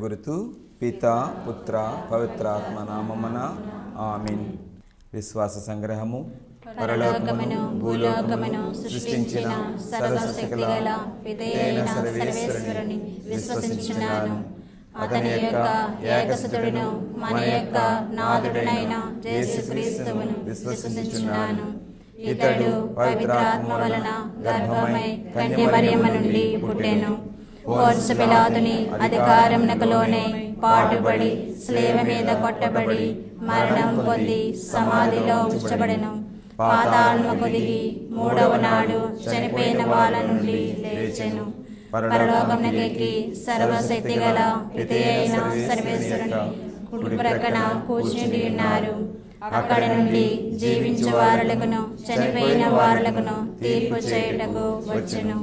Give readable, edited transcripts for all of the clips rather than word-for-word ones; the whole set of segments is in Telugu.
గురుతు పితా పుత్ర పవిత్రాత్మ నామమున ఆమేన్. విశ్వాస సంగ్రహము. పరలోకమును భూలోకమును సృష్టించిన సర్వశక్తిగల పితయైన సర్వేశ్వరుని విశ్వసించుచున్నాను. అతని యొక్క ఏకసుతుడును మన యొక్క నాథుడైన యేసుక్రీస్తువును విశ్వసించుచున్నాను. ఇతడు పవిత్రాత్మ వలన గర్భమై కన్యమరియమ్మ నుండి పుట్టెను. పోన్సు పిలాతుని అధికారమునకు లోనై పాటుపడి శిలువ మీద కొట్టబడి మరణం పొంది సమాధిలో ఉంచబడెను. పాతాళముకు దిగి మూడవ నాడు చనిపోయిన వాళ్ళ నుండి లేచెను. పరలోకమునకెక్కి సర్వశక్తి గల పితయైన సర్వేశ్వరుని కుడి ప్రక్కన కూర్చుండి ఉన్నారు. అక్కడ నుండి జీవించు వారులకును చనిపోయిన వారులకును తీర్పు చేయుటకు వచ్చెను.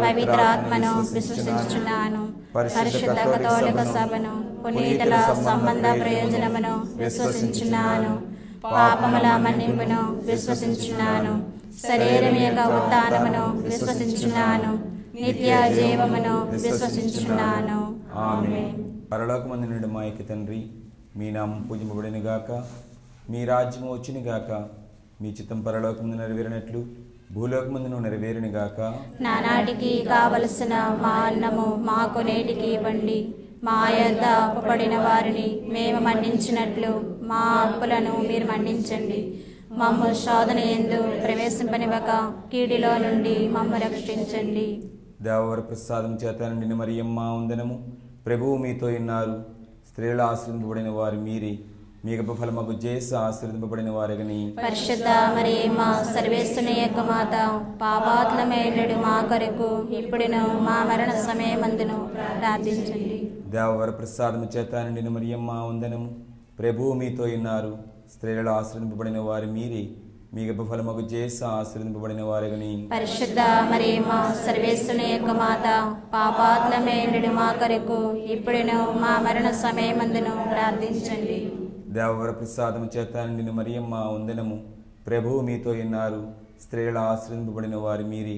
పవిత్రాత్మను విశ్వసించుచున్నాను. పరిశుద్ధ కథోలిక సభను పునీతుల సంబంధ ప్రయోజనమును విశ్వసించున్నాను. పాపముల మన్నింపును విశ్వసించున్నాను. శరీరం యొక్క ఉత్థానమును విశ్వసించున్నాను. నిత్య జీవమును విశ్వసించున్నాను. ఆమేన్. పరలోకమందు నుండి మా యొక్క తండ్రి, మీ నామం పూజింపబడిన గాక, మీ రాజ్యము వచ్చును గాక, మీ చిత్తం పరలోకమందు నెరవేరినట్లు భూలోకమందును నెరవేరును గాక. నానాటికి కావలసిన మా అన్నము మాకు నేటికి ఇవ్వండి. మా యొద్ద అప్పుపడిన వారిని మేము మన్నించినట్లు మా అప్పులను మీరు మన్నించండి. మమ్ము శోధన యందు ప్రవేశింపనివ్వక కీడిలో నుండి మమ్ము రక్షించండి. దేవవర ప్రసాదం చేత నిండిన మరియమ్మ వందనము. ప్రభువు మీతో ఉన్నారు. స్త్రీలు ఆశీర్వదింపబడిన వారు మీరే. మీ గర్భఫలమగు యేసు ఆశీర్వదింపబడిన వారగని. పరిశుద్ధ మరియమ్మ సర్వేశ్వరుని యొక్క మాత, పాపాత్ములమైనడు మా కొరకు ఇప్పుడును మా మరణ సమయమందును ప్రార్థించండి. దేవవర ప్రసాదం చేత నిండిన మరియమ్మ వందనము. ప్రభువు మీతో ఉన్నారు. స్త్రీలలో ఆశీర్వదింపబడిన వారు మీరే. మీ గర్భఫలమగు యేసు ఆశీర్వదింపబడిన వారగని. పరిశుద్ధ మరియమ్మ సర్వేశ్వరుని యొక్క మాత, పాపాత్ములమైనడు మా కొరకు ఇప్పుడును మా మరణ సమయమందును ప్రార్థించండి. దేవవర ప్రసాదము చేత నిండిన మరియమ్మ వందనము. ప్రభువు మీతో ఉన్నారు. స్త్రీలలో ఆశీర్వదింపబడిన వారు మీరే.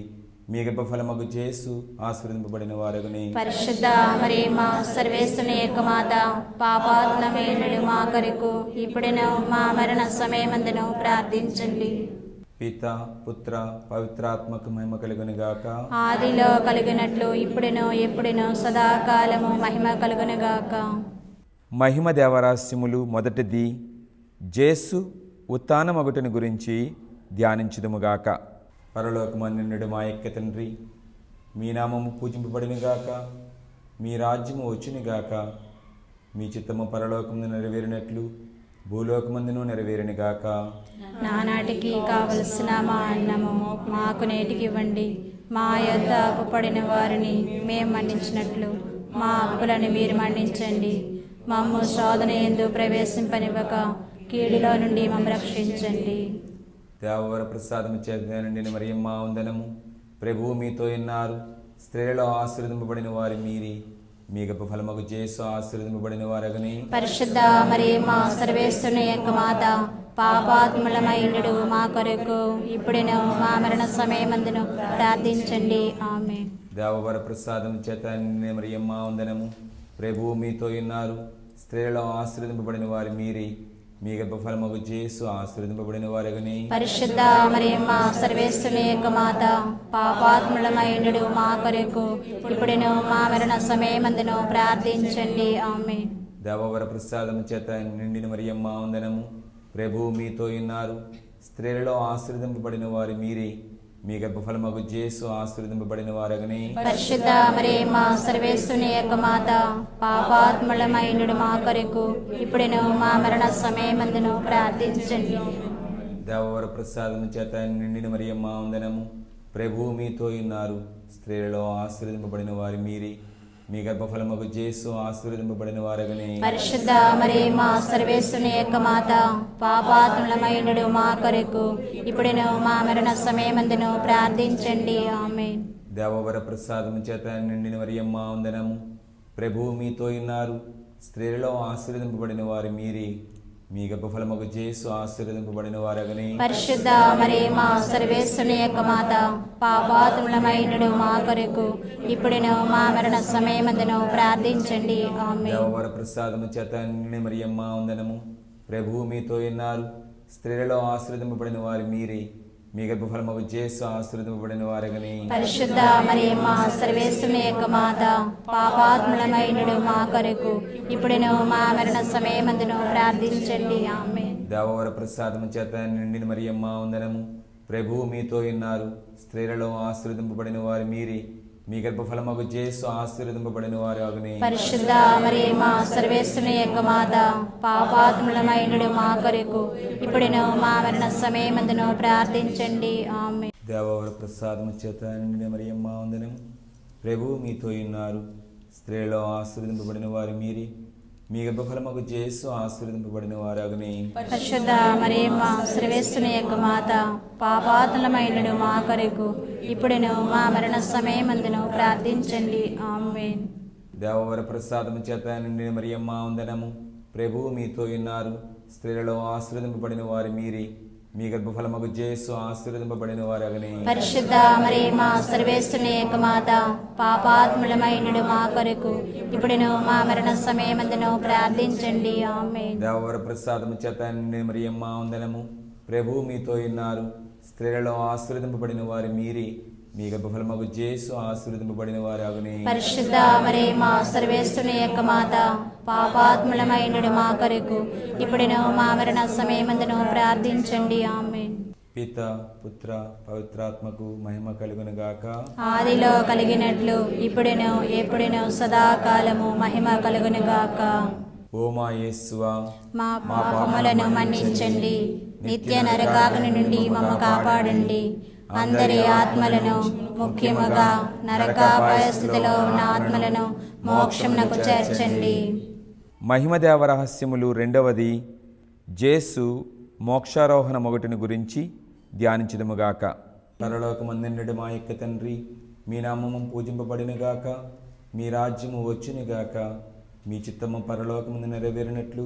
మీ గర్భఫలమగు యేసు ఆశీర్వదింపబడిన వారగని. పరిశుద్ధ మరియమ్మ సర్వేశ్వరుని యొక్క మాత, పాపాత్ములమైనడు మా కొరకు ఇప్పుడును మా మరణ సమయమందును ప్రార్థించండి. పిత పుత్ర పవిత్రాత్మకు మహిమ కలుగును గాక. ఆదిలో కలుగునట్లు ఇప్పుడును ఎప్పుడును సదాకాలము మహిమ కలుగును గాక. మహిమ దేవరహస్యములు. మొదటిది, యేసు ఉత్థానమగుటను గురించి ధ్యానించుదుముగాక. పరలోకమందుండు మా యొక్క తండ్రి, మీ నామము పూజింపబడిన గాక, మీ రాజ్యము వచ్చును గాక, మీ చిత్తము పరలోకమందు నెరవేరినట్లు భూలోకమందును నెరవేరును గాక. నానాటికి కావలసిన మా అన్నము మాకు నేటికి ఇవ్వండి. మా యొద్ద అప్పుపడిన వారిని మేము మన్నించినట్లు మా అప్పులను మీరు మన్నించండి. మమ్ము శోధన యందు ప్రవేశింపనివ్వక కీడులో నుండి మమ్ము రక్షించండి. దేవవర ప్రసాదము చేత నిండిన మరియమ్మ వందనము. ప్రభువు మీతో ఉన్నారు. స్త్రీలలో ఆశీర్వదింపబడిన వారు మీరే. మీ గర్భఫలమగు యేసు ఆశీర్వదింపబడిన వారగని. పరిశుద్ధ మరియమ్మ సర్వేశ్వరుని యొక్క మాత, పాపాత్ములమైనడు మా కొరకు ఇప్పుడును మా మరణ సమయమందును ప్రార్థించండి. ఆమేన్. దేవవర ప్రసాదం చేత నిండిన మరియమ్మ వందనము. ప్రభువు మీతో ఉన్నారు. స్త్రీలలో ఆశీర్వదింపబడిన వారు మీరే. మీ గర్భఫలమగు యేసు ఆశీర్వదింపబడిన వారగని. పరిశుద్ధ మరియమ్మ సర్వేశ్వరుని యొక్క మాత, పాపాత్ములమైనడు మా కొరకు ఇప్పుడును మా మరణ సమయమందును ప్రార్థించండి. ఆమేన్. దేవవర ప్రసాదం చేత నిండిన మరియమ్మ వందనము. ప్రభువు మీతో ఉన్నారు. స్త్రీలలో ఆశీర్వదింపబడిన వారు మీరే. మీ గర్భఫలమగు యేసు ఆశీర్వదింపబడిన వారగని. పరిశుద్ధ మరియమ్మ సర్వేశ్వరుని యొక్క మాత, పాపాత్ములమైనడు మా కొరకు ఇప్పుడును మా మరణ సమయమందును ప్రార్థించండి. దేవవర ప్రసాదం చేత నిండిన మరియమ్మ వందనము. ప్రభువు మీతో ఉన్నారు. స్త్రీలలో ఆశీర్వదింపబడిన వారు మీరే. మీ గర్భఫలమగు యేసు ఆశీర్వదింపబడిన వారగని. పరిశుద్ధ మరియమ్మ సర్వేశ్వరుని యొక్క మాత, పాపాత్ములమైనడు మా కొరకు ఇప్పుడును మా మరణ సమయమందును ప్రార్థించండి. ఆమేన్. దేవవర ప్రసాదం చేత నిండిన మరియమ్మ వందనము. ప్రభువు మీతో ఉన్నారు. స్త్రీలలో ఆశీర్వదింపబడిన వారు మీరే. మీ గర్భఫలముకు యేసు ఆశీర్వదింపబడిన వారగని. పరిశుద్ధ మరియమ్మ సర్వేశ్వరుని యొక్క మాత, పాపాత్ములమైనడు మా కొరకు ఇప్పుడును మా మరణ సమయమందును ప్రార్థించండి. ఆమేన్. దేవవర ప్రసాదము చేత నిండిన మరియమ్మ వందనము. ప్రభువు మీతో ఉన్నారు. స్త్రీలలో ఆశీర్వదింపబడిన వారు మీరే. మీ గర్భఫలముకు యేసు ఆశీర్వదింపబడిన వారగని. పరిశుద్ధ మరియమ్మ సర్వేశ్వరుని యొక్క మాత, పాపాత్ములమైనడు మా కొరకు ఇప్పుడును మా మరణ సమయమందును ప్రార్థించండి. ఆమేన్. దేవవర ప్రసాదము చేత నిండిన మరియమ్మ వందనము. ప్రభువు మీతో ఉన్నారు. స్త్రీలలో ఆశీర్వదింపబడిన వారు మీరే. మీ గర్భఫలముకు యేసు ఆశీర్వదింపబడిన వారు అగుని. పరిశుద్ధ మరియమ్మ సర్వేశ్వరుని యొక్క మాత, పాపాత్ములమైనడు మా కొరకు ఇప్పుడును మా మరణ సమయమందును ప్రార్థించండి. ఆమేన్. దేవవర ప్రసాదము చేత నిండిన మరియమ్మ వందనము. ప్రభువు మీతో ఉన్నారు. స్త్రీలలో ఆశీర్వదింపబడిన వారు మీరే. మీ గర్భఫలముకు యేసు ఆశీర్వదింపబడిన వారు అగుని. పరిశుద్ధ మరియమ్మ సర్వేశ్వరుని యొక్క మాత, పాపాత్ములమైనడు మా కొరకు ఇప్పుడును మా మరణ సమయమందును ప్రార్థించండి. ఆమేన్. దేవవర ప్రసాదము చేత నిండిన మరియమ్మ వందనము. ప్రభువు మీతో ఉన్నారు. స్త్రీలలో ఆశీర్వదింపబడిన వారు మీరే. మీ గర్భఫలముకు యేసు ఆశీర్వదింపబడిన వారు అగుని. పరిశుద్ధ మరియమ్మ సర్వేశ్వరుని యొక్క మాత, పాపాత్ములమైనడు మా కొరకు ఇప్పుడును మా మరణ సమయమందును ప్రార్థించండి. ఆమేన్. దేవవర ప్రసాదము చేత నిండిన మరియమ్మ వందనము. ప్రభువు మీతో ఉన్నారు. స్త్రీలలో ఆశీర్వదింపబడిన వారు మీరే. మీ గర్భఫలముకు యేసు ఆశీర్వదింపబడిన వారు అగుని. పరిశుద్ధ మరియమ్మ సర్వేశ్వరుని యొక్క మాత, పాపాత్ములమైనడు మా కొరకు ఇప్పుడును మా మరణ సమయమందును ప్రార్థించండి. ఆమేన్. పిత పుత్ర పవిత్రాత్మకు మహిమ కలుగును గాక. ఆదిలో కలిగినట్లు ఇప్పుడును ఎప్పుడును సదాకాలము మహిమ కలుగును గాక. ఓ మా యేసువా, మా పాపములను మన్నించండి. నిత్య నరకాగ్ని నుండి మమ్మ కాపాడండి. అందరి ఆత్మలను, ముఖ్యముగా నరకాపాయ స్థితిలో ఉన్న ఆత్మలను మోక్షమునకు చేర్చండి. మహిమదేవ రహస్యములు రెండవది, జేసు మోక్షారోహణ మొగటిని గురించి ధ్యానించదముగాక. పరలోకమందుండెడు మా యొక్క తండ్రి, మీ నామము పూజింపబడినగాక. మీ రాజ్యము వచ్చునుగాక. మీ చిత్తము పరలోకమందు నెరవేరినట్లు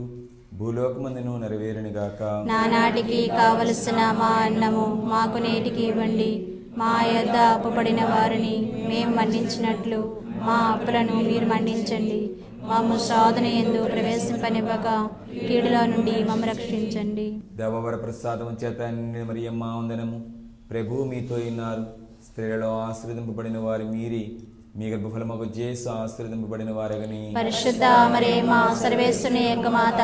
భూలోకమందును నెరవేరునుగాక. నానాటికి కావలసిన మా అన్నము మాకు నేటికి ఇవ్వండి. మా యొద్ద అప్పుపడిన వారిని మేము మన్నించినట్లు మా అప్పులను మీరు మన్నించండి. మమ్ము శోధన యందు ప్రవేశింపనివ్వక కీడులో నుండి మమ్మ రక్షించండి. దేవవర ప్రసాదము చేత నిండిన మరియమ్మ వందనము. ప్రభువు మీతో ఉన్నారు. స్త్రీలలో ఆశీర్వదింపబడిన వారు మీరే. మీ గర్భఫలముకు యేసు ఆశీర్వదింపబడిన వారగని. పరిశుద్ధ మరియమ్మ సర్వేశ్వరుని యొక్క మాత,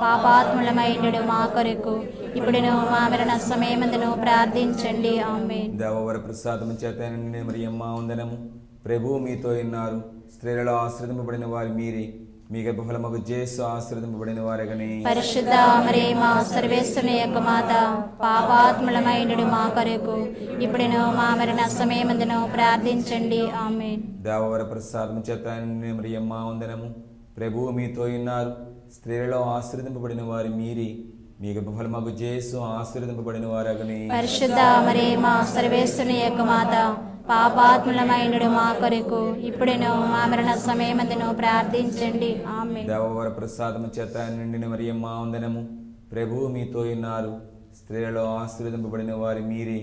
పాపాత్ములమైనడు మా కొరకు ఇప్పుడును మా మరణ సమయమందును ప్రార్థించండి. ఆమేన్. దేవవర ప్రసాదము చేత నిండిన మరియమ్మ వందనము. ప్రభువు మీతో ఉన్నారు. స్త్రీలలో ఆశీర్వదింపబడిన వారు మీరే. మీ గర్భఫలముకు యేసు ఆశీర్వదింపబడిన వారగని. పరిశుద్ధ మరియమ్మ సర్వేశ్వరుని యొక్క మాత, పాపాత్ములమైనడు మా కొరకు ఇప్పుడును మా మరణ సమయమందును ప్రార్థించండి. ఆమేన్. దేవవర ప్రసాదము చేత నిండిన మరియమ్మ వందనము. ప్రభువు మీతో ఉన్నారు. స్త్రీలలో ఆశీర్వదింపబడిన వారు మీరే. మీ గర్భఫలముకు యేసు ఆశీర్వదింపబడిన వారగని. పరిశుద్ధ మరియమ్మ సర్వేశ్వరుని యొక్క మాత, పాపాత్ములమైనడు మా కొరకు ఇప్పుడును మా మరణ సమయమందును ప్రార్థించండి. ఆమేన్. దేవవర ప్రసాదము చేత నిండిన మరియమ్మ వందనము. ప్రభువు మీతో ఉన్నారు. స్త్రీలలో ఆశీర్వదింపబడిన వారు మీరే.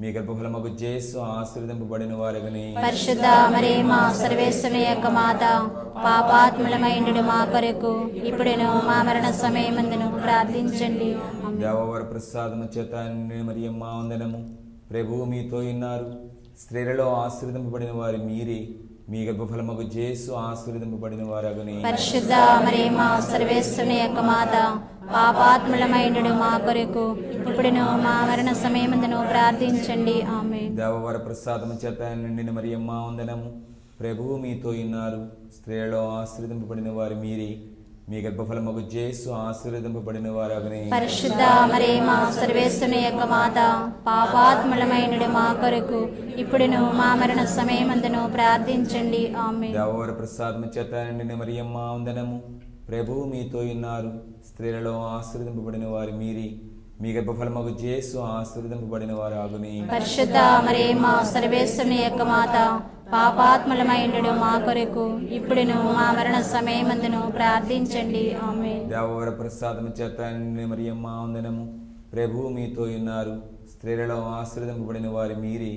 మీ గర్భఫలముకు యేసు ఆశీర్వదింపబడిన వారగని. పరిశుద్ధ మరియమ్మ సర్వేశ్వరుని యొక్క మాత, పాపాత్ములమైనడు మా కొరకు ఇప్పుడును మా మరణ సమయమందును ప్రార్థించండి. ఆమేన్. దేవవర ప్రసాదము చేత నిండిన మరియమ్మ వందనము. ప్రభువు మీతో ఉన్నారు. స్త్రీలలో ఆశీర్వదింపబడిన వారు మీరే. మీ గర్భఫలముకు యేసు ఆశీర్వదింపబడిన వారగని. పరిశుద్ధ మరియమ్మ సర్వేశ్వరుని యొక్క మాత, పాపాత్ములమైనడు మా కొరకు ఇప్పుడును మా మరణ సమయమందును ప్రార్థించండి. ఆమేన్. దేవవర ప్రసాదము చేత నిండిన మరియమ్మ వందనము. ప్రభువు మీతో ఉన్నారు. స్త్రీలలో ఆశీర్వదింపబడిన వారు మీరే. మీ గర్భఫలముకు యేసు ఆశీర్వదింపబడిన వారగని. పరిశుద్ధ మరియమ్మ సర్వేశ్వరుని యొక్క మాత, పాపాత్ములమైనడు మా కొరకు ఇప్పుడును మా మరణ సమయమందును ప్రార్థించండి. ఆమేన్. దేవవర ప్రసాదము చేత నిండిన మరియమ్మ వందనము. ప్రభువు మీతో ఉన్నారు. స్త్రీలలో ఆశీర్వదింపబడిన వారు మీరే. మీ గర్భఫలముకు యేసు ఆశీర్వదింపబడిన వారు అగుని. పరిశుద్ధ మరియమ్మ సర్వేశ్వరుని యొక్క మాత, పాపాత్ములమైండు మా కొరకు ఇప్పుడును మా మరణ సమయమందును ప్రార్థించండి ఆమేన్. దేవవర ప్రసాదము చేత నిండిన మరియమ్మ వందనము. ప్రభువు మీతో ఉన్నారు. స్త్రీలలో ఆశీర్వదింపబడిన వారు మీరే.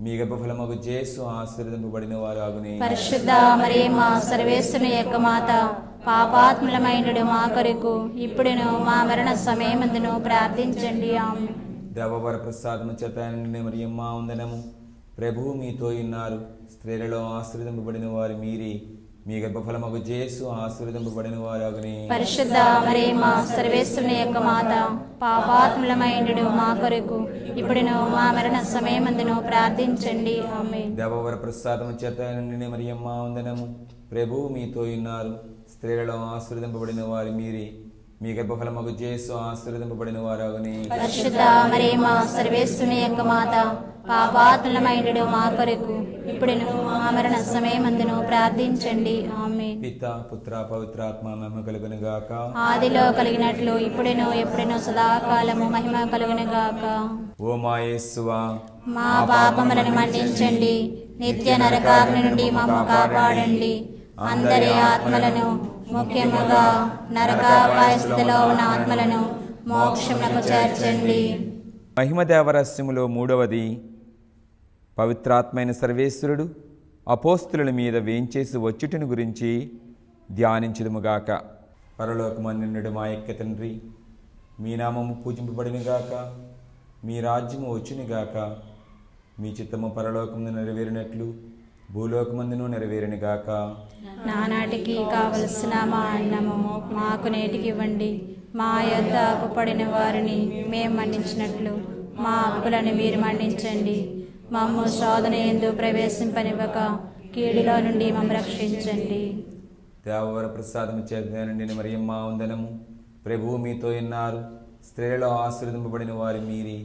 మీ గర్భఫలమగు యేసు ఆశీర్వదింపబడిన వారు అగునే. పరిశుద్ధ మరియమ్మ సర్వేశ్వరుని యొక్క మాత, పాపాత్ములమైనడు మా కొరకు ఇప్పుడును మా మరణ సమయమందును ప్రార్థించండి ఆమేన్. దేవవర ప్రసాదము చేత నిండిన మరియమ్మ వందనము. ప్రభువు మీతో ఉన్నారు. స్త్రీలలో ఆశీర్వదింపబడిన వారు మీరే. మీ గర్భఫలమగు యేసు ఆశీర్వదింపబడిన వారు అగునే. పరిశుద్ధ మరియమ్మ సర్వేశ్వరుని యొక్క మాత, పాపాత్ములమైనడు మా కొరకు ఇప్పుడును మా మరణ సమయమందును ప్రార్థించండి ఆమేన్. దేవవర ప్రసాదము చేత నిండిన మరియమ్మ వందనము. ప్రభువు మీతో ఉన్నారు. స్త్రీలలో ఆశీర్వదింపబడిన వారు మీరే. మీ గర్భఫలమగు యేసు ఆశీర్వదింపబడిన వారు అగునే. పరిశుద్ధ మరియమ్మ సర్వేశ్వరుని యొక్క మాత, పాపాత్ములమైనడు మా కొరకు ఇప్పుడును మా మరణ సమయమందును ప్రార్థించండి ఆమేన్. పిత పుత్ర పవిత్రాత్మ మహిమ కలుగును గాక. ఆదిలో కలిగినట్లు ఇప్పుడును ఎప్పుడును సదాకాలము మహిమ కలుగును గాక. ఓ మా యేసువా, మా పాపములను మన్నించండి, నిత్య నరకాగ్ని నుండి మమ్ము కాపాడండి. అందరి ఆత్మలను, ముఖ్యముగా నరకాపాయ స్థితిలో ఉన్న ఆత్మలను మోక్షమునకు చేర్చండి. మహిమదేవరస్యములో మూడవది, పవిత్రాత్మైన సర్వేశ్వరుడు అపోస్తుల మీద వేంచేసి వచ్చుటను గురించి ధ్యానించుదుముగాక. పరలోకమందుండు మా యొక్క తండ్రి, మీ నామము పూజింపబడినగాక. మీ రాజ్యము వచ్చునుగాక. మీ చిత్తము పరలోకమును నెరవేరినట్లు భూలోకమందును నెరవేరునుగాక. నానాటికి కావలసిన మా అన్నము మాకు నేటికి ఇవ్వండి. మా యొద్ద అప్పుపడిన వారిని మేము మన్నించినట్లు మా అప్పులను మీరు మన్నించండి. మమ్ము శోధన యందు ప్రవేశింపనివ్వక కీడులో నుండి మమ్ము రక్షించండి. దేవవర ప్రసాదము చేత నిండిన మరియమ్మ వందనము. ప్రభువు మీతో ఉన్నారు. స్త్రీలలో ఆశీర్వదింపబడిన వారు మీరే.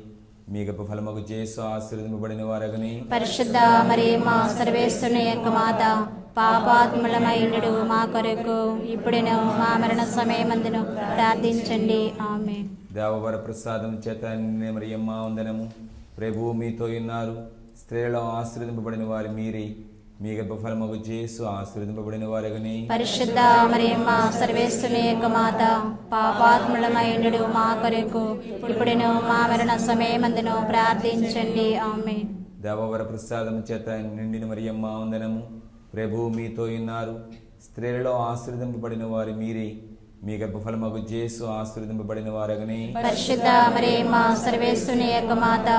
మీ గర్భఫలమగు యేసు ఆశీర్వదింపబడిన వారు అగునే. పరిశుద్ధ మరియమ్మ సర్వేశ్వరుని యొక్క మాత, పాపాత్ములమైనడు మా కొరకు ఇప్పుడును మా మరణ సమయమందును ప్రార్థించండి ఆమేన్. దేవవర ప్రసాదం చేత నిండిన మరియమ్మ వందనము. ప్రభువు మీతో ఉన్నారు. స్త్రీలలో ఆశీర్వదింపబడిన వారు మీరే. మీ గర్భఫలమగు యేసు ఆశీర్వదింపబడిన వారు అగునే. పరిశుద్ధ మరియమ్మ సర్వేశ్వరుని యొక్క మాత, పాపాత్ములమైనడు మా కొరకు ఇప్పుడును మా మరణ సమయమందును ప్రార్థించండి ఆమేన్. దేవవర ప్రసాదం చేత నిండిన మరియమ్మ వందనము. ప్రభువు మీతో ఉన్నారు. స్త్రీలలో ఆశీర్వదింపబడిన వారు మీరే. మీ గర్భఫలమగు యేసు ఆశీర్వదింపబడిన వారు అగునే. పరిశుద్ధ మరియమ్మ సర్వేశ్వరుని యొక్క మాత,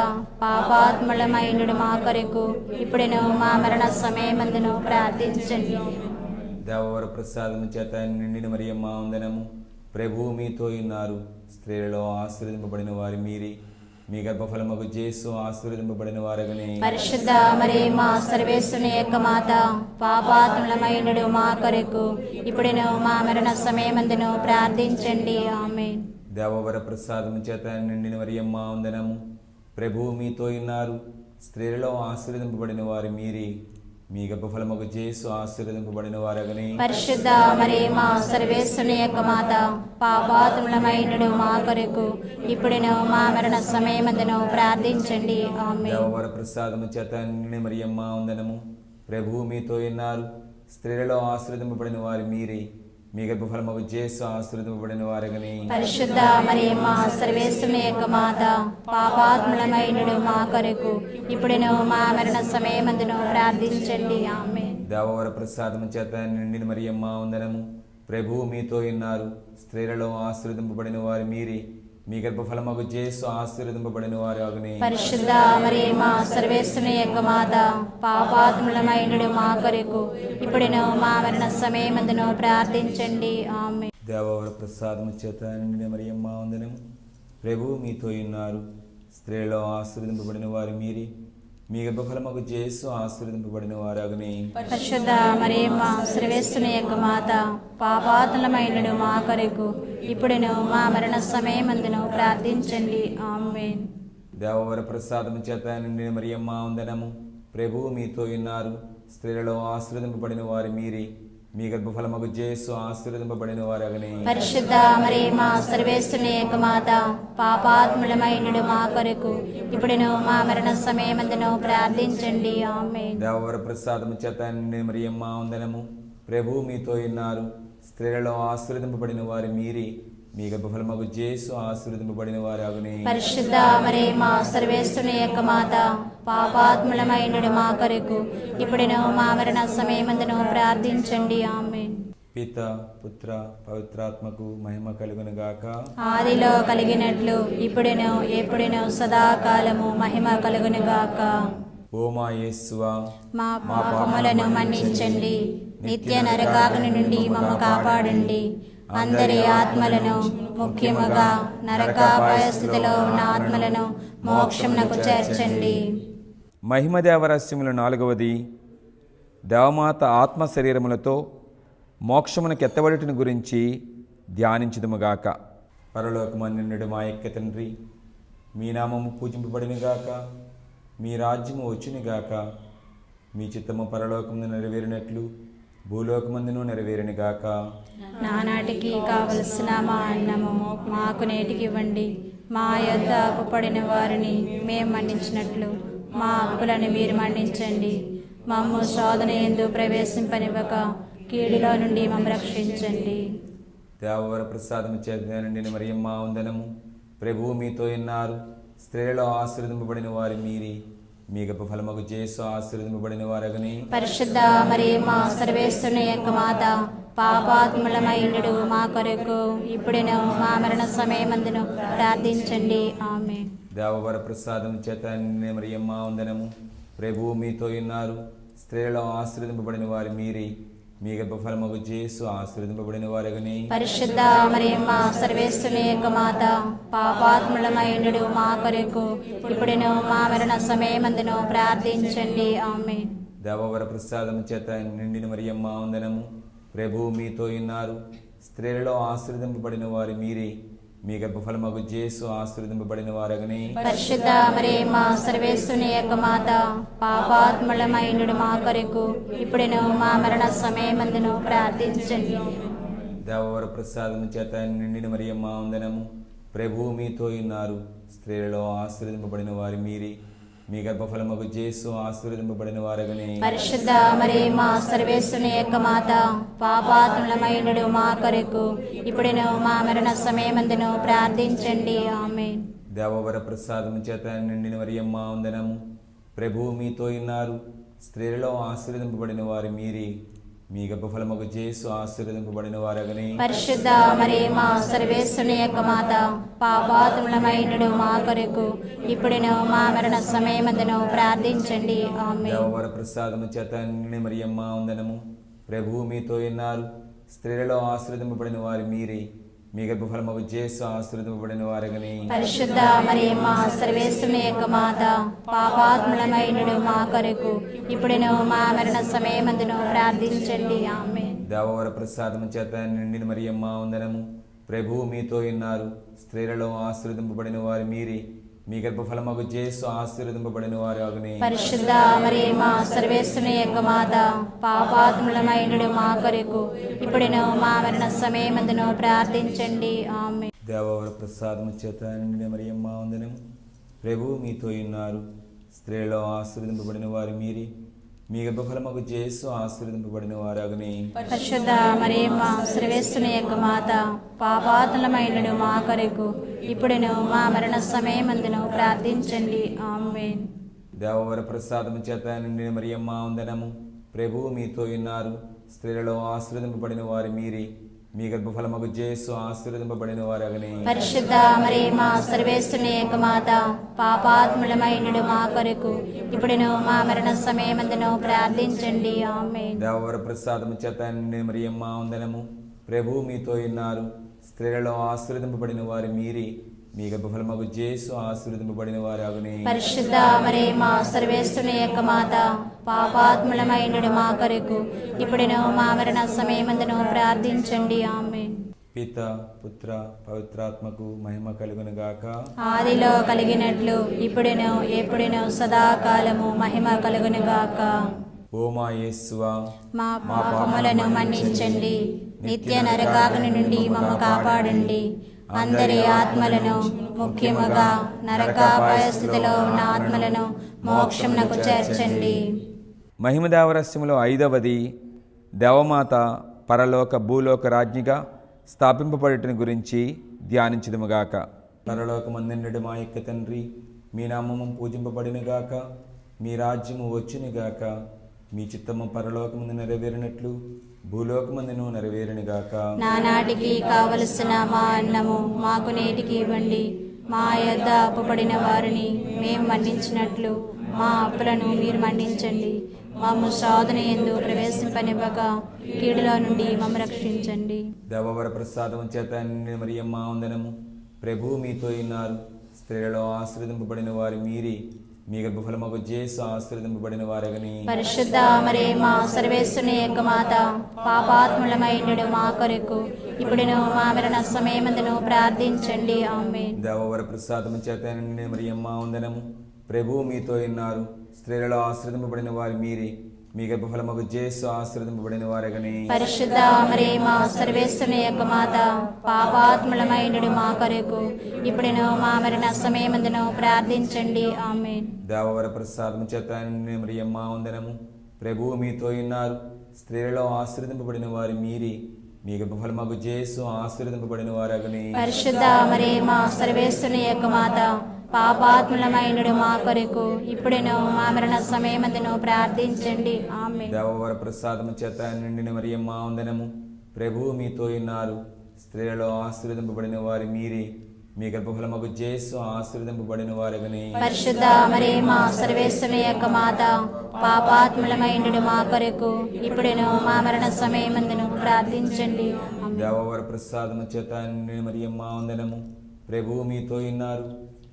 పాపాత్ములమైనడు మా కొరకు ఇప్పుడును మా మరణ సమయమందును ప్రార్థించండి. దేవవర ప్రసాదం చేత నిండిన మరియమ్మ వందనము. ప్రభువు మీతో ఉన్నారు. స్త్రీలలో ఆశీర్వదింపబడిన వారు మీరే. మీ గర్భఫలమగు యేసు ఆశీర్వదింపబడిన వారు అగునే. పరిశుద్ధ మరియమ్మ సర్వేశ్వరుని యొక్క మాత, పాపాత్ములమైనడు మా కొరకు ఇప్పుడును మా మరణ సమయమందును ప్రార్థించండి ఆమేన్. దేవవర ప్రసాదము చేత నిండిన మరియమ్మ వందనము. ప్రభువు మీతో ఉన్నారు. స్త్రీలలో ఆశీర్వదింపబడిన వారు మీరే. మీ గర్భఫలమగు యేసు ఆశీర్వదింపబడిన వారు అగునే. పరిశుద్ధ మరియమ్మ సర్వేశ్వరుని యొక్క మాత, పాపాత్ములమైనడు మా కొరకు ఇప్పుడును మా మరణ సమయమందును ప్రార్థించండి ఆమేన్. దేవవర ప్రసాదము చేత నిండిన మరియమ్మ వందనము. ప్రభువు మీతో ఉన్నారు. స్త్రీలలో ఆశీర్వదింపబడిన వారు మీరే. మీ గర్భఫలమగు యేసు ఆశీర్వదింపబడిన వారు అగునే. పరిశుద్ధ మరియమ్మ సర్వేశ్వరుని యొక్క మాత, పాపాత్ములమైనడు మా కొరకు ఇప్పుడును మా మరణ సమయమందును ప్రార్థించండి ఆమేన్. దేవవర ప్రసాదము చేత నిండిన మరియమ్మ వందనము. ప్రభువు మీతో ఉన్నారు. స్త్రీలలో ఆశీర్వదింపబడిన వారు మీరే. మీ గర్భఫలమగు యేసు ఆశీర్వదింపబడిన వారు అగునే. పరిశుద్ధ మరియమ్మ సర్వేశ్వరుని యొక్క మాత, పాపాత్ములమైనడు మా కొరకు ఇప్పుడును మా మరణ సమయమందును ప్రార్థించండి ఆమేన్. దేవవర ప్రసాదము చేత నిండిన మరియమ్మ వందనము. ప్రభువు మీతో ఉన్నారు. స్త్రీలలో ఆశీర్వదింపబడిన వారు మీరే. మీ గర్భఫలమగు యేసు ఆశీర్వదింపబడిన వారు అగునే. పరిశుద్ధ మరియమ్మ సర్వేశ్వరుని యొక్క మాత, పాపాత్ములమైనడు మా కొరకు ఇప్పుడును మా మరణ సమయమందును ప్రార్థించండి ఆమేన్. దేవవర ప్రసాదము చేత నిండిన మరియమ్మ వందనము. ప్రభువు మీతో ఉన్నారు. స్త్రీలలో ఆశీర్వదింపబడిన వారు మీరే. మీ గర్భఫలమగు యేసు ఆశీర్వదింపబడిన వారగనే. పరిశుద్ధ మరియమ్మ సర్వేశ్వరుని యొక్క మాత, పాపాత్ములమైనడు మా కొరకు ఇప్పుడును మా మరణ సమయమందును ప్రార్థించండి. ఆమేన్. దేవవర ప్రసాదము చేత నిండిన మరియమ్మ వందనము. ప్రభువు మీతో ఉన్నారు. స్త్రీలలో ఆశీర్వదింపబడిన వారు మీరే. మీ గర్భఫలమగు యేసు ఆశీర్వదింపబడిన వారగునే. పరిశుద్ధ మరియమ్మ సర్వేశ్వరుని యొక్క మాత, పాపాత్ములమైనడు మా కొరకు ఇప్పుడును మా మరణ సమయమందును ప్రార్థించండి. ఆమేన్. పిత పుత్ర పవిత్రాత్మకు మహిమ కలుగును గాక. ఆదిలో కలిగినట్లు ఇప్పుడును ఎప్పుడును సదాకాలము మహిమ కలుగును గాక. ఓ మా యేసువా, మా పాపములను మన్నించండి. నిత్య నరకాగ్ని నుండి మమ్మ కాపాడండి. అందరి ఆత్మలను, ముఖ్యముగా నరకాపాయ స్థితిలో ఉన్న ఆత్మలను మోక్షమునకు చేర్చండి. మహిమదేవరహస్యములు 4వది. దేవమాత ఆత్మ శరీరములతో మోక్షమునకు ఎత్తబడుటను గురించి ధ్యానించుదుముగాక. పరలోకమందుండు మా యొక్క తండ్రి, మీ నామము పూజింపబడినగాక. మీ రాజ్యము వచ్చునుగాక. మీ చిత్తము పరలోకమును నెరవేరినట్లు భూలోకమందును నెరవేరునుగాక. నానాటికి కావలసిన మా అన్నము మాకు నేటికి ఇవ్వండి. మా యొద్ద అప్పుపడిన వారిని మేము మన్నించినట్లు మా అప్పులను మీరు మన్నించండి. మమ్ము శోధన యందు ప్రవేశింపనివ్వక కీడులో నుండి మమ్మ రక్షించండి. దేవవర ప్రసాదము చేత నిండిన మరియమ్మ వందనము. ప్రభువు మీతో ఉన్నారు. స్త్రీలలో ఆశీర్వదింపబడిన వారు మీరే. మీ గర్భఫలమగు యేసు ఆశీర్వదింపబడిన వారగనే. పరిశుద్ధ మరియమ్మ సర్వేశ్వరుని యొక్క మాత, పాపాత్ములమైనడు మా కొరకు ఇప్పుడును మా మరణ సమయమందును ప్రార్థించండి. ఆమేన్. దేవవర ప్రసాదం చేత నిండిన మరియమ్మ వందనము. ప్రభువు మీతో ఉన్నారు. స్త్రీలలో ఆశీర్వదింపబడిన వారు మీరే. మీ గర్భఫలమగు యేసు ఆశీర్వదింపబడిన వారగనే. పరిశుద్ధ మరియమ్మ సర్వేశ్వరుని యొక్క మాత, పాపాత్ములమైనడు మా కొరకు ఇప్పుడును మా మరణ సమయమందును ప్రార్థించండి. ఆమేన్. దేవవర ప్రసాదం చేత నిండిన మరియమ్మ వందనము. ప్రభువు మీతో ఉన్నారు. స్త్రీలలో ఆశీర్వదింపబడిన వారు మీరే. మీ గర్భఫలమగు యేసు ఆశీర్వదింపబడిన వారగనే. పరిశుద్ధ మరియమ్మ సర్వేశ్వరుని యొక్క మాత, పాపాత్ములమైనడు మా కొరకు ఇప్పుడును మా మరణ సమయమందును ప్రార్థించండి. దేవవర ప్రసాదం చేత నిండిన మరియమ్మ వందనము. ప్రభువు మీతో ఉన్నారు. స్త్రీలలో ఆశీర్వదింపబడిన వారు మీరే. మీ గర్భఫలమగు యేసు ఆశీర్వదింపబడిన వారగనే. పరిశుద్ధ మరియమ్మ సర్వేశ్వరుని యొక్క మాత, పాపాత్ములమైనడు మా కొరకు ఇప్పుడును మా మరణ సమయమందును ప్రార్థించండి. ఆమేన్. దేవవర ప్రసాదం చేత నిండిన మరియమ్మ వందనము. ప్రభువు మీతో ఉన్నారు. స్త్రీలలో ఆశీర్వదింపబడిన వారు మీరే. మీ గర్భఫలమగు యేసు ఆశీర్వదింపబడిన వారగనే. పరిశుద్ధ మరియమ్మ సర్వేశ్వరుని యొక్క మాత, పాపాత్ములమైనడు మా కొరకు ఇప్పుడును మా మరణ సమయమందును ప్రార్థించండి. ఆమేన్. దేవవర ప్రసాదము చేత నిండిన మరియమ్మ వందనము. ప్రభువు మీతో ఉన్నారు. స్త్రీలలో ఆశీర్వదింపబడిన వారు మీరే. మీ గర్భఫలమగు యేసు ఆశీర్వదింపబడిన వారగనే. పరిశుద్ధ మరియమ్మ సర్వేశ్వరుని యొక్క మాత, పాపాత్ములమైనడు మా కొరకు ఇప్పుడును మా మరణ సమయమందును ప్రార్థించండి. ఆమేన్. దేవవర ప్రసాదము చేత నిండిన మరియమ్మ వందనము. ప్రభువు మీతో ఉన్నారు. స్త్రీలలో ఆశీర్వదింపబడిన వారు మీరే. మీ గర్భఫలమగు యేసు ఆశీర్వదింపబడిన వారగునే. పరిశుద్ధ మరియమ్మ సర్వేశ్వరుని యొక్క మాత, పాపాత్ములమైనడు మా కొరకు ఇప్పుడును మా మరణ సమయమందును ప్రార్థించండి. ఆమేన్. దేవవర ప్రసాదము చేత నిండిన మరియమ్మ వందనము. ప్రభువు మీతో ఉన్నారు. స్త్రీలలో ఆశీర్వదింపబడిన వారు మీరే. మీ గర్భఫలమగు యేసు ఆశీర్వదింపబడిన వారగునే. పరిశుద్ధ మరియమ్మ సర్వేశ్వరుని యొక్క మాత, పాపాత్ములమైనడు మా కొరకు ఇప్పుడును మా మరణ సమయమందును ప్రార్థించండి. ఆమేన్. దేవవర ప్రసాదము చేత నిండిన మరియమ్మ వందనము. ప్రభువు మీతో ఉన్నారు. స్త్రీలలో ఆశీర్వదింపబడిన వారు మీరే. మీ గర్భఫలమగు యేసు ఆశీర్వదింపబడిన వారగనే. పరిశుద్ధ మరియమ్మ సర్వేశ్వరుని యొక్క మాత, పాపాత్ములమైనడు మా కొరకు ఇప్పుడును మా మరణ సమయమందును ప్రార్థించండి. ఆమేన్. దేవవర ప్రసాదము చేత నిండిన మరియమ్మ వందనము. ప్రభువు మీతో ఉన్నారు. స్త్రీలలో ఆశీర్వదింపబడిన వారు మీరే. మీ గర్భఫలమగు యేసు ఆశీర్వదింపబడిన వారగునే. పరిశుద్ధ మరియమ్మ సర్వేశ్వరుని యొక్క మాత, పాపాత్ములమైనడు మా కొరకు ఇప్పుడును మా మరణ సమయమందును ప్రార్థించండి. ఆమేన్. పిత పుత్ర పవిత్రాత్మకు మహిమ కలుగును గాక. ఆదిలో కలిగినట్లు ఇప్పుడును ఎప్పుడును సదాకాలము మహిమ కలుగును గాక. ఓ మా యేసువా, మా పాపములను మన్నించండి. నిత్య నరకాగ్ని నుండి మమ్మ కాపాడండి. అందరి ఆత్మలను, ముఖ్యముగా నరకాపాయ స్థితిలో ఉన్న ఆత్మలను మోక్షమునకు చేర్చండి. మహిమదేవరస్యములో 5వది దేవమాత పరలోక భూలోక రాజ్ఞిగా స్థాపింపబడటం గురించి ధ్యానించుదుముగాక. పరలోకమందుండు మా యొక్క తండ్రి, మీ నామము పూజింపబడినగాక, మీ రాజ్యము వచ్చునుగాక, మీ చిత్తము పరలోకమందు నెరవేరినట్లు భూలోకమందును నెరవేరునుగాక. నానాటికి కావలసిన మా అన్నము మాకు నేటికి ఇవ్వండి. మా యొద్ద అప్పుపడిన వారిని మేము మన్నించినట్లు మా అప్పులను మీరు మన్నించండి. మమ్ము శోధన యందు ప్రవేశింపనివ్వక కీడులో నుండి మమ్ము రక్షించండి. దేవవర ప్రసాదం చేత నిండిన మరియమ్మ వందనము. ప్రభువు మీతో ఉన్నారు. స్త్రీలలో ఆశీర్వదింపబడిన వారు మీరే. మీ గర్భఫలమగు యేసు ఆశీర్వదింపబడిన వారగని. పరిశుద్ధ మరియమ్మ సర్వేశ్వరుని యొక్క మాత, పాపాత్ములమైనడు మా కొరకు ఇప్పుడును మా మరణ సమయమందును ప్రార్థించండి. ఆమేన్. దేవవర ప్రసాదం చేత నిండిన మరియమ్మ వందనము. ప్రభువు మీతో ఉన్నారు. స్త్రీలలో ఆశీర్వదింపబడిన వారు మీరే. మీ గర్భఫలమగు యేసు ఆశీర్వదింపబడిన వారగని. పరిశుద్ధ మరియమ్మ సర్వేశ్వరుని యొక్క మాత, పాపాత్ములమైనడు మా కొరకు ఇప్పుడును మా మరణ సమయమందును ప్రార్థించండి. ఆమేన్. దేవవర ప్రసాదం చేత నిండిన మరియమ్మ వందనము. ప్రభువు మీతో ఉన్నారు. స్త్రీలలో ఆశీర్వదింపబడిన వారు మీరే. మీ గర్భఫలమగు యేసు ఆశీర్వదింపబడిన వారగని. పరిశుద్ధ మరియమ్మ సర్వేశ్వరుని యొక్క మాత, పాపాత్ములమైనడు మా కొరకు ఇప్పుడును మా మరణ సమయమందును ప్రార్థించండి. ఆమేన్. దేవవర ప్రసాదము చేత నిండిన మరియమ్మ వందనము. ప్రభువు మీతో ఉన్నారు. స్త్రీలలో ఆశీర్వదింపబడిన వారు మీరే. మీ గర్భఫలమగు యేసు ఆశీర్వదింపబడిన వారగని. పరిశుద్ధ మరియమ్మ సర్వేశ్వరుని యొక్క మాత, పాపాత్ములమైనడు మా కొరకు ఇప్పుడును మా మరణ సమయమందును ప్రార్థించండి. ఆమేన్. దేవవర ప్రసాదము చేత నిండిన మరియమ్మ వందనము. ప్రభువు మీతో ఉన్నారు.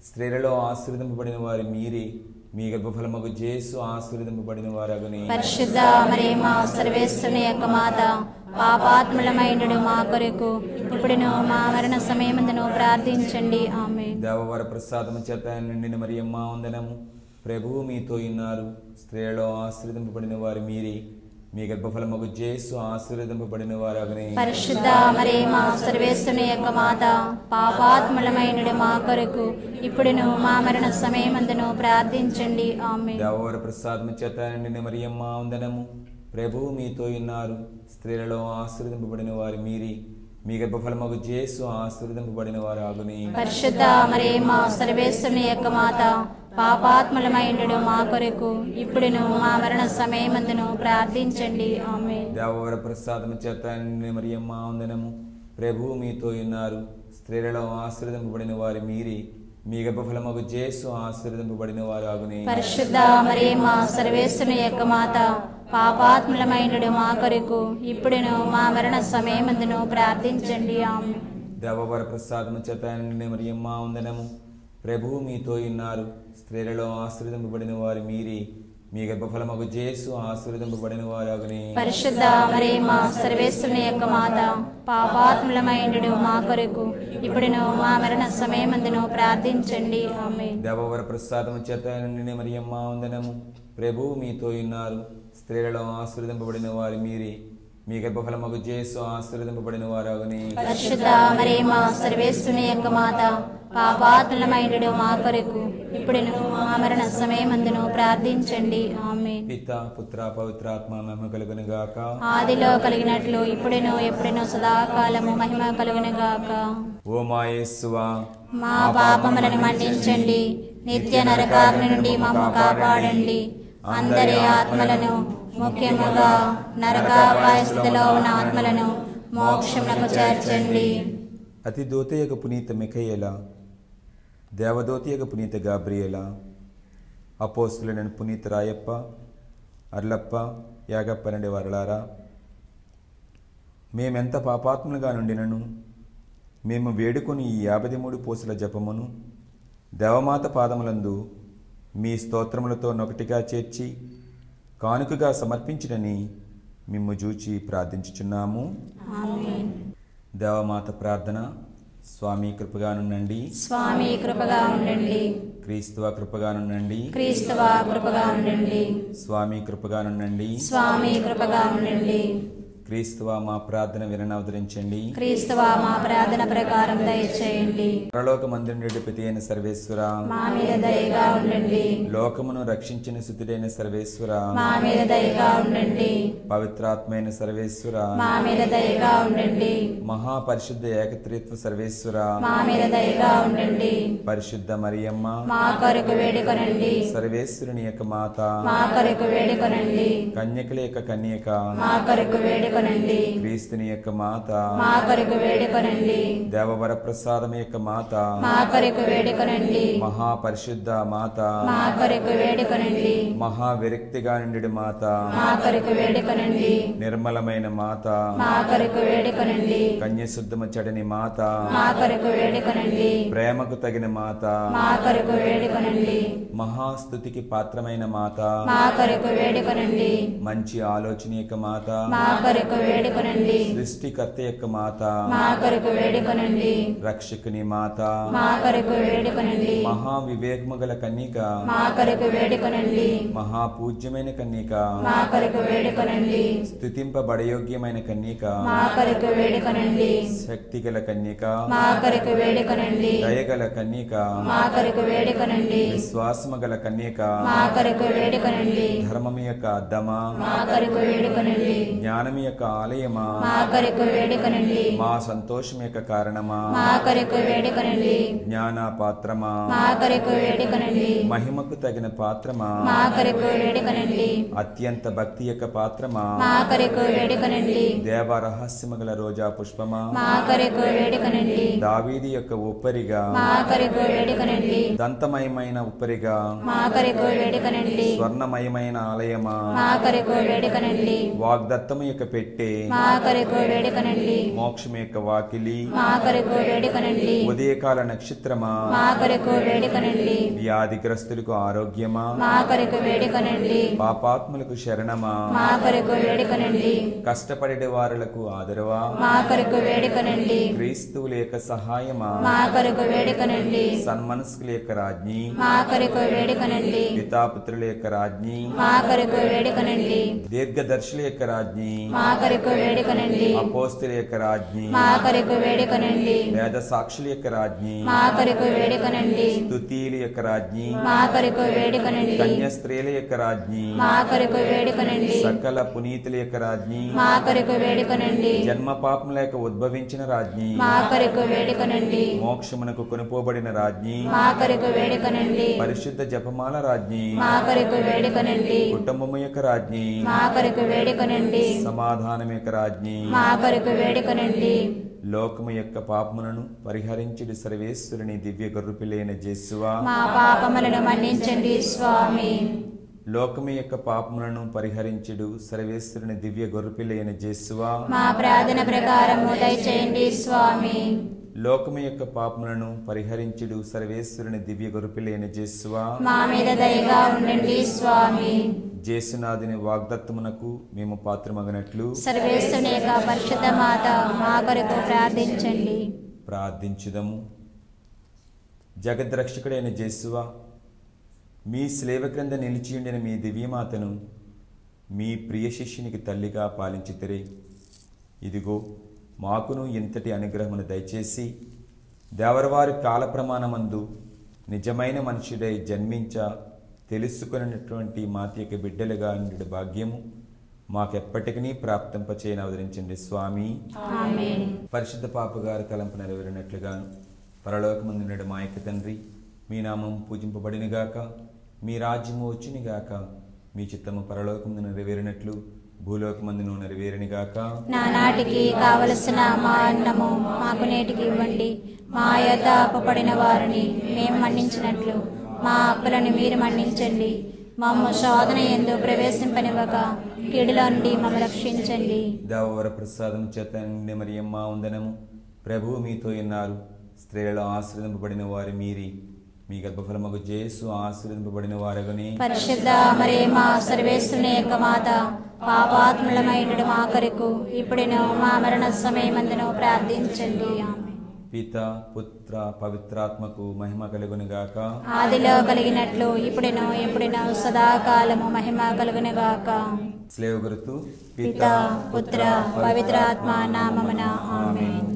స్త్రీలలో ఆశీర్వదింపబడిన వారు మీరే. మీ గర్భఫలమగు యేసు ఆశీర్వదింపబడిన వారగని. పరిశుద్ధ మరియమ్మ సర్వేశ్వరుని యొక్క మాత, పాపాత్ములమైనడు మా కొరకు ఇప్పుడును మా మరణ సమయమందును ప్రార్థించండి. ఆమేన్. దేవవర ప్రసాదము చేత నిండిన మరియమ్మ వందనము. ప్రభువు మీతో ఉన్నారు. స్త్రీలలో ఆశీర్వదింపబడిన వారు మీరే. మీ గర్భఫలమగు యేసు ఆశీర్వదింపబడిన వారగని. పరిశుద్ధ మరియమ్మ సర్వేశ్వరుని యొక్క మాత, పాపాత్ములమైనడు మా కొరకు ఇప్పుడును మా మరణ సమయమందును ప్రార్థించండి. ఆమేన్. దేవవర ప్రసాదము చేత నిండిన మరియమ్మ వందనము. ప్రభువు మీతో ఉన్నారు. స్త్రీలలో ఆశీర్వదింపబడిన వారు మీరే. మీ గర్భఫలమగు యేసు ఆశీర్వదింపబడిన వారగని. పరిశుద్ధ మరియమ్మ సర్వేశ్వరుని యొక్క మాత, పాపాత్ములమైనడు మా కొరకు ఇప్పుడును మా మరణ సమయమందును ప్రార్థించండి. ఆమేన్. దేవవర ప్రసాదము చేత నిండిన మరియమ్మ వందనము. ప్రభువు మీతో ఉన్నారు. స్త్రీలలో ఆశీర్వదింపబడిన వారు మీరే. మీ గర్భఫలమగు యేసు ఆశీర్వదింపబడిన వారగని. పరిశుద్ధ మరియమ్మ సర్వేశ్వరుని యొక్క మాత, పాపాత్ములమైనడు మా కొరకు ఇప్పుడును మా మరణ సమయమందును ప్రార్థించండి. ఆమేన్. దేవవర ప్రసాదము చేత నిండిన మరియమ్మ వందనము. ప్రభువు మీతో ఉన్నారు. స్త్రీలలో ఆశీర్వదింపబడిన వారు మీరే. మీ గర్భఫలమగు యేసు ఆశీర్వదింపబడిన వారగని. పరిశుద్ధ మరియమ్మ సర్వేశ్వరుని యొక్క మాత, పాపాత్ములమైనడు మా కొరకు ఇప్పుడును మా మరణ సమయమందును ప్రార్థించండి. ఆమేన్. దేవవర ప్రసాదము చేత నిండిన మరియమ్మ వందనము. ప్రభువు మీతో ఉన్నారు. స్త్రీలలో ఆశీర్వదింపబడిన వారు మీరే. మీ గర్భఫలమగు యేసు ఆశీర్వదింపబడిన వారగని. పరిశుద్ధ మరియమ్మ సర్వేశ్వరుని యొక్క మాత, పాపాత్ములమైనడు మా కొరకు ఇప్పుడును మా మరణ సమయమందును ప్రార్థించండి. ఆమేన్. పిత పుత్ర పవిత్రాత్మ మహిమ కలుగును గాక. ఆదిలో కలిగినట్లు ఇప్పుడును ఎప్పుడును సదాకాలము మహిమ కలుగును గాక. ఓ మా యేసువా, మా పాపములను మన్నించండి. నిత్య నరకాగ్ని నుండి మమ్ము కాపాడండి. అందరి ఆత్మలను, ముఖ్యముగా నరకాపాయ స్థితిలో ఉన్న ఆత్మలను మోక్షమునకు చేర్చండి. అతి దూతయక పునీత మిఖయేల, దేవదూతయక పునీత గాబ్రియేల, అపోస్తులైన పునీత రాయప్ప, అర్లప్ప, యాగప్ప నుండి వరలారా, మేమెంత పాపాత్ములుగా నుండినను మేము వేడుకొని ఈ 53 పూసల జపమును దేవమాత పాదములందు మీ స్తోత్రములతో నొకటిగా చేర్చి కానుకగా సమర్పించునని మిమ్ము జూచి ప్రార్థించుచున్నాము. ఆమేన్. దేవమాత ప్రార్థన. స్వామి కృపగానుండండి. స్వామి కృపగా ఉండండి. క్రీస్తువ కృపగానుండండి. క్రీస్తువా కృపగా ఉండండి. స్వామి కృపగానుండండి. స్వామి కృపగా ఉండండి. క్రీస్తువ మా ప్రార్థన విననవదరించండి. క్రీస్తువా మా ప్రార్థన ప్రకారం దయచేయండి. పరలోక మందిరుడి ప్రతి అయిన సర్వేశ్వర, మా మీద దయగా ఉండండి. లోకమును రక్షించిన సుతుడైన సర్వేశ్వర, మా మీద దయగా ఉండండి. పవిత్రాత్మైన సర్వేశ్వర, మా మీద దయగా ఉండండి. మహాపరిశుద్ధ ఏకత్రిత్వ సర్వేశ్వర, మా మీద దయగా ఉండండి. పరిశుద్ధ మరియమ్మ, మా కొరకు వేడుకొనండి. సర్వేశ్వరుని యొక్క మాత, మా కొరకు వేడుకొనండి. కన్యకల యొక్క కన్యక, మా కొరకు వేడుకొనండి. క్రీస్తుని యొక్క మాత, మా కొరకు వేడుకొనండి. దేవవర ప్రసాదం యొక్క మాత, మా కొరకు వేడుకొనండి. మహాపరిశుద్ధ మాత, మా కొరకు వేడుకొనండి. మహా విరక్తిగా నిండి మాత, మా కొరకు వేడుకొనండి. నిర్మలమైన మాత, మా కొరకు వేడుకొనండి. కన్యశుద్ధము చెడని మాత, మా కొరకు వేడుకొనండి. ప్రేమకు తగిన మాత, మా కొరకు వేడుకొనండి. మహాస్తుతికి పాత్రమైన మాత, మా కొరకు వేడుకొనండి. మంచి ఆలోచన యొక్క మాత, మా కొరకు వేడుకొనండి. సృష్టికర్త యొక్క మాత, మా కొరకు వేడుకొనండి. రక్షకుని మాత, మా కొరకు వేడుకొనండి. మహా వివేకము గల కన్యక, మా కొరకు వేడుకొనండి. మహాపూజ్యమైన కన్యక, మా కొరకు వేడుకొనండి. స్తుతింపబడయోగ్యమైన కన్యక, మా కొరకు వేడుకొనండి. శక్తి గల కన్యక, మా కొరకు వేడుకొనండి. దయగల కన్యక, మా కొరకు వేడుకొనండి. విశ్వాసము గల కన్యక, మా కొరకు వేడుకొనండి. ధర్మము యొక్క అద్దమా, మా కొరకు వేడుకొనండి. జ్ఞానము యొక్క ఆలయమా, మా కొరకు వేడుకొనండి. మా సంతోషం యొక్క కారణమా, మా కొరకు వేడుకొనండి. జ్ఞాన పాత్రమా, మా కొరకు వేడుకొనండి. మహిమకు తగిన పాత్రమా, మా కొరకు వేడుకొనండి. అత్యంత భక్తి యొక్క పాత్రమా, మా కొరకు వేడుకొనండి. దేవ రహస్యము గల రోజా పుష్పమా, మా కొరకు వేడుకొనండి. దావీది యొక్క ఉప్పరిగా, మా కొరకు వేడుకొనండి. దంతమయమైన ఉప్పరిగా, మా కొరకు వేడుకొనండి. స్వర్ణమయమైన ఆలయమా, మా కొరకు వేడుకొనండి. వాగ్దత్తము యొక్క పెట్టె, మా కొరకు వేడుకొనండి. మోక్షం యొక్క వాకిలి, మా కొరకు వేడుకొనండి. ఉదయకాల నక్షత్రమా, మా కొరకు వేడుకొనండి. వ్యాధిగ్రస్తులకు ఆరోగ్యమా, మా కొరకు వేడుకొనండి. పాపాత్ములకు శరణమా, మా కొరకు వేడుకొనండి. కష్టపడే వారులకు ఆదరవా, మా కొరకు వేడుకొనండి. క్రీస్తువుల యొక్క సహాయమా, మా కొరకు వేడుకొనండి. సన్మనస్కుల యొక్క రాజ్ఞి, మా కొరకు వేడుకొనండి. పితాపుత్రుల యొక్క రాజ్ఞి, మా కొరకు వేడుకొనండి. దీర్ఘదర్శుల యొక్క రాజ్ఞి, మా కొరకు వేడుకొనండి. అపోస్తుల యొక్క రాజ్ఞి, మా కొరకు వేడుకొనండి. వేద సాక్షుల యొక్క రాజ్ఞి, మా కొరకు వేడుకొనండి. స్తుతిల యొక్క రాజ్ఞి, మా కొరకు వేడుకొనండి. కన్య స్త్రీల యొక్క రాజ్ఞి, మా కొరకు వేడుకొనండి. సకల పునీతుల యొక్క రాజ్ఞి, మా కొరకు వేడుకొనండి. జన్మ పాపముల యొక్క ఉద్భవించిన రాజ్ఞి, మా కొరకు వేడుకొనండి. మోక్షమునకు కొనుపోబడిన రాజ్ఞి, మా కొరకు వేడుకొనండి. పరిశుద్ధ జపమాల రాజ్ఞి, మా కొరకు వేడుకొనండి. కుటుంబము యొక్క రాజ్ఞి, మా కొరకు వేడుకొనండి. సమాధానం యొక్క రాజ్ఞి, మా కొరకు వేడుకొనండి. లోకము యొక్క పాపములను పరిహరించుడు సర్వేశ్వరుని దివ్య గొర్రెపిల్లైన జేసువా, మా పాపములను మన్నించండి స్వామి. లోకము యొక్క పాపములను పరిహరించుడు సర్వేశ్వరుని దివ్య గొర్రెపిల్లైన జేసువా, మా ప్రార్థన ప్రకారము దయచేయండి స్వామి. లోకము యొక్క పాపములను పరిహరించుడు సర్వేశ్వరుని దివ్య గొర్రెపిల్లైన జేసువా, మా మీద దయగా ఉండండి స్వామి. జేసునాథుని వాగ్దత్తమునకు మేము పాత్రమగనట్లు సర్వేశ్వరుని యొక్క పరిశుద్ధ మాత మా కొరకు ప్రార్థించండి. ప్రార్థించుదము. జగద్రక్షకుడైన జేసువా, మీ స్లేవ క్రింద నిలిచియుండిన మీ దివ్యమాతను మీ ప్రియ శిష్యునికి తల్లిగా పాలించితిరే. ఇదిగో మాకును ఇంతటి అనుగ్రహమును దయచేసి దేవరవారి కాల ప్రమాణమందు నిజమైన మనుషుడై జన్మించ తెలుసుకున్నటువంటి మాత యొక్క బిడ్డలుగా నిండు భాగ్యము మాకెప్పటికీ ప్రాప్తింపచేయని అవతరించండి స్వామి. ఆమేన్. పరిశుద్ధ పాపగారి తలంపు నెరవేరినట్లుగాను పరలోకమందు నుండి మా యొక్క తండ్రి, మీ నామం పూజింపబడినగాక, మీ రాజ్యము వచ్చినగాక, మీ చిత్తము పరలోకమందు నెరవేరినట్లు భూలోకమందును నెరవేరినగాక. నానాటికి కావలసిన మా అన్నము మాకు నేటికి ఇవ్వండి. మా యొద్ద అప్పుపడిన వారిని మేము మన్నించినట్లు మా అప్పులను మీరు మన్నించండి. మమ్ము శోధన యందు ప్రవేశింపనివ్వక కీడులో నుండి మమ్ము రక్షించండి. దేవవర ప్రసాదం చేత నిండిన మరియమ్మ వందనము. ప్రభువు మీతో ఉన్నారు. స్త్రీలలో ఆశీర్వదింపబడిన వారు మీరి, మీ గర్భఫలమగు యేసు ఆశీర్వదింపబడిన వారగని. పరిశుద్ధ మరియమ్మ సర్వేశ్వరుని యొక్క మాత, పాపాత్ములమైనడు మా కొరకు ఇప్పుడును మా మరణ సమయమందును ప్రార్థించండి. ఆమేన్. పిత పుత్ర పవిత్రాత్మకు మహిమ కలుగునుగాక. ఆదిలో కలిగినట్లు ఇప్పుడును ఎప్పుడును సదాకాలము మహిమ కలుగునుగాక. స్లేవ గుర్తు పిత పుత్ర పవిత్రాత్మ నామమున ఆమేన్.